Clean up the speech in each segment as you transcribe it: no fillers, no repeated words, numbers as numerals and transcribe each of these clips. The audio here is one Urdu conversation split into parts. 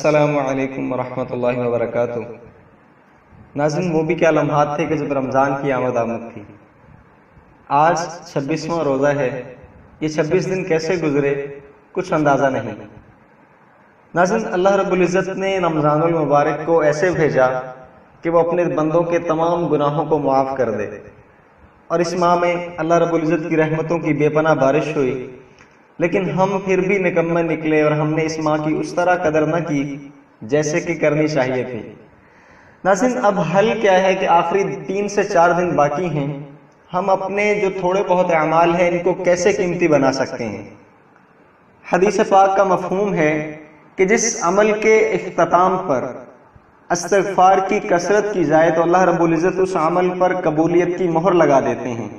السلام علیکم ورحمۃ اللہ وبرکاتہ۔ ناظرین، وہ بھی کیا لمحات تھے کہ جب رمضان کی آمد تھی۔ آج 26واں روزہ ہے۔ یہ 26 دن کیسے گزرے کچھ اندازہ نہیں۔ ناظرین، اللہ رب العزت نے رمضان المبارک کو ایسے بھیجا کہ وہ اپنے بندوں کے تمام گناہوں کو معاف کر دے، اور اس ماہ میں اللہ رب العزت کی رحمتوں کی بے پناہ بارش ہوئی، لیکن ہم پھر بھی نکمے نکلے اور ہم نے اس ماہ کی اس طرح قدر نہ کی جیسے کہ کرنی چاہیے تھی۔ ناظرین، اب حل کیا ہے کہ آخری 3 سے 4 دن باقی ہیں، ہم اپنے جو تھوڑے بہت اعمال ہیں ان کو کیسے قیمتی بنا سکتے ہیں۔ حدیث پاک کا مفہوم ہے کہ جس عمل کے اختتام پر استغفار کی کثرت کی جائے تو اللہ رب العزت اس عمل پر قبولیت کی مہر لگا دیتے ہیں۔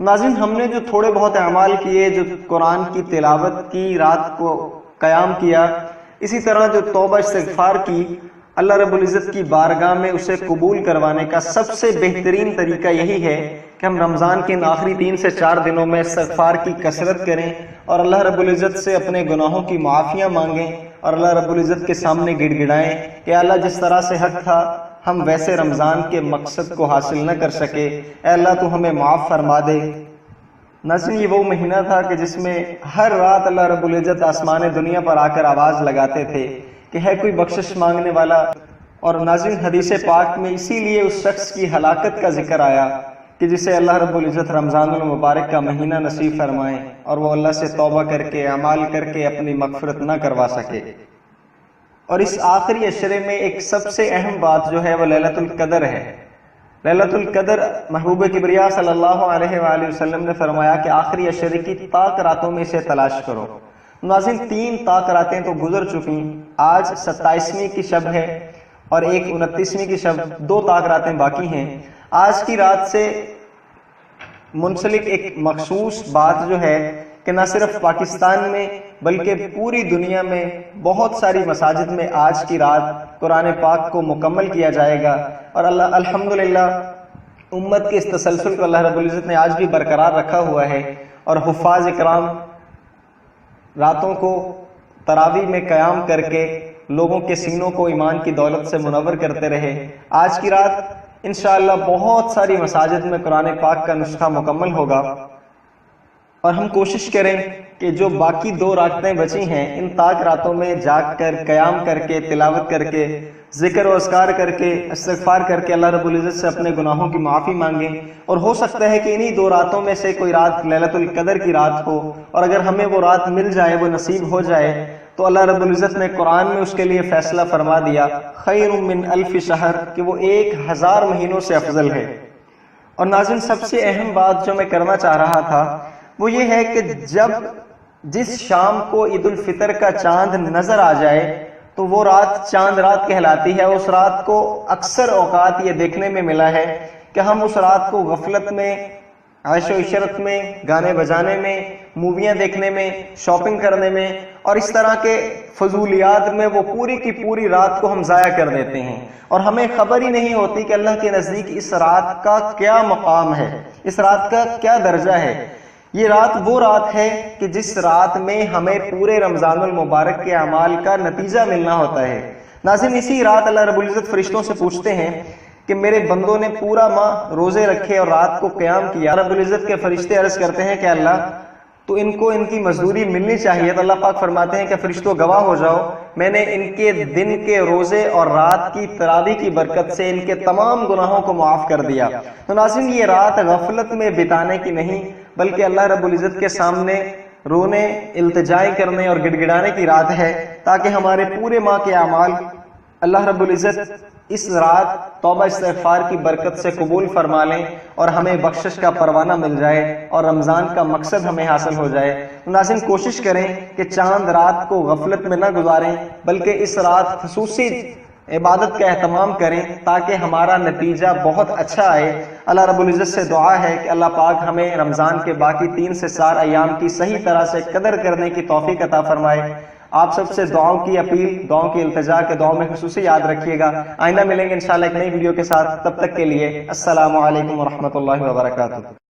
ناظرین، ہم نے جو تھوڑے بہت اعمال کیے، جو قرآن کی تلاوت کی، رات کو قیام کیا، اسی طرح جو توبہ استغفار کی، اللہ رب العزت کی بارگاہ میں اسے قبول کروانے کا سب سے بہترین طریقہ یہی ہے کہ ہم رمضان کے آخری 3 سے 4 دنوں میں استغفار کی کثرت کریں اور اللہ رب العزت سے اپنے گناہوں کی معافیاں مانگیں اور اللہ رب العزت کے سامنے گڑ گڑائیں کہ اللہ جس طرح سے حق تھا ہم ویسے رمضان کے مقصد کو حاصل نہ کر سکے، اے اللہ تو ہمیں معاف فرما دے۔ ناظرین، یہ وہ مہینہ تھا کہ جس میں ہر رات اللہ رب العزت آسمان دنیا پر آ کر آواز لگاتے تھے کہ ہے کوئی بخشش مانگنے والا۔ اور ناظرین، حدیث پاک میں اسی لیے اس شخص کی ہلاکت کا ذکر آیا کہ جسے اللہ رب العزت رمضان المبارک کا مہینہ نصیب فرمائے اور وہ اللہ سے توبہ کر کے اعمال کر کے اپنی مغفرت نہ کروا سکے۔ اور اس آخری عشرے میں ایک سب سے اہم بات جو ہے وہ لیلۃ القدر ہے۔ لیلۃ القدر، محبوب کبریا صلی اللہ علیہ وآلہ وسلم نے فرمایا کہ آخری عشرے کی طاق راتوں میں اسے تلاش کرو۔ ناظرین، 3 طاق راتیں تو گزر چکی، آج 27ویں کی شب ہے اور ایک 29ویں کی شب، 2 طاق راتیں باقی ہیں۔ آج کی رات سے منسلک ایک مخصوص بات جو ہے کہ نہ صرف پاکستان میں بلکہ پوری دنیا میں بہت ساری مساجد میں آج کی رات قرآن پاک کو مکمل کیا جائے گا، اور الحمدللہ امت کے اس تسلسل کو اللہ رب العزت نے آج بھی برقرار رکھا ہوا ہے، اور حفاظ اکرام راتوں کو تراویح میں قیام کر کے لوگوں کے سینوں کو ایمان کی دولت سے منور کرتے رہے۔ آج کی رات انشاءاللہ بہت ساری مساجد میں قرآن پاک کا نسخہ مکمل ہوگا، اور ہم کوشش کریں کہ جو باقی 2 راتیں بچی ہیں ان طاق راتوں میں جاگ کر قیام کر کے تلاوت کر کے ذکر و اذکار کر کے استغفار کر کے اللہ رب العزت سے اپنے گناہوں کی معافی مانگیں، اور ہو سکتا ہے کہ انہی 2 راتوں میں سے کوئی رات لیلۃ القدر کی رات ہو، اور اگر ہمیں وہ رات مل جائے، وہ نصیب ہو جائے، تو اللہ رب العزت نے قرآن میں اس کے لیے فیصلہ فرما دیا خیر من 1000 شہر، کہ وہ 1000 مہینوں سے افضل ہے۔ اور ناظرین، سب سے اہم بات جو میں کرنا چاہ رہا تھا وہ یہ ہے کہ جس شام کو عید الفطر کا چاند نظر آ جائے تو وہ رات چاند رات کہلاتی ہے۔ اس رات کو اکثر اوقات یہ دیکھنے میں ملا ہے کہ ہم اس رات کو غفلت میں، عیش و عشرت میں، گانے بجانے میں، موویاں دیکھنے میں، شاپنگ کرنے میں اور اس طرح کے فضولیات میں وہ پوری کی پوری رات کو ہم ضائع کر دیتے ہیں، اور ہمیں خبر ہی نہیں ہوتی کہ اللہ کے نزدیک اس رات کا کیا مقام ہے، اس رات کا کیا درجہ ہے۔ یہ رات وہ رات ہے کہ جس رات میں ہمیں پورے رمضان المبارک کے اعمال کا نتیجہ ملنا ہوتا ہے۔ ناظرین، اسی رات اللہ رب العزت فرشتوں سے پوچھتے ہیں کہ میرے بندوں نے پورا ماہ روزے رکھے اور رات کو قیام کیا، رب العزت کے فرشتے عرض کرتے ہیں کہ اللہ تو ان کو ان کی مزدوری ملنی چاہیے، تو اللہ پاک فرماتے ہیں کہ فرشتوں گواہ ہو جاؤ، میں نے ان کے دن کے روزے اور رات کی تراویح کی برکت سے ان کے تمام گناہوں کو معاف کر دیا۔ تو ناظرین، یہ رات غفلت میں بتانے کی نہیں بلکہ اللہ رب العزت کے سامنے رونے، التجائیں کرنے اور گڑ گڑانے کی رات ہے، تاکہ ہمارے پورے ماہ کے اعمال اللہ رب العزت اس رات توبہ استغفار کی برکت سے قبول فرما لیں اور ہمیں بخشش کا پروانہ مل جائے اور رمضان کا مقصد ہمیں حاصل ہو جائے۔ ناظرین، کوشش کریں کہ چاند رات کو غفلت میں نہ گزاریں بلکہ اس رات خصوصی عبادت کا اہتمام کریں تاکہ ہمارا نتیجہ بہت اچھا آئے۔ اللہ رب العزت سے دعا ہے کہ اللہ پاک ہمیں رمضان کے باقی 3 سے 4 ایام کی صحیح طرح سے قدر کرنے کی توفیق عطا فرمائے۔ آپ سب سے دعاؤں کی اپیل، دعاؤں کی التجا کے دعاؤں میں خصوصی یاد رکھیے گا۔ آئندہ ملیں گے انشاءاللہ ایک نئی ویڈیو کے ساتھ، تب تک کے لیے السلام علیکم ورحمۃ اللہ وبرکاتہ۔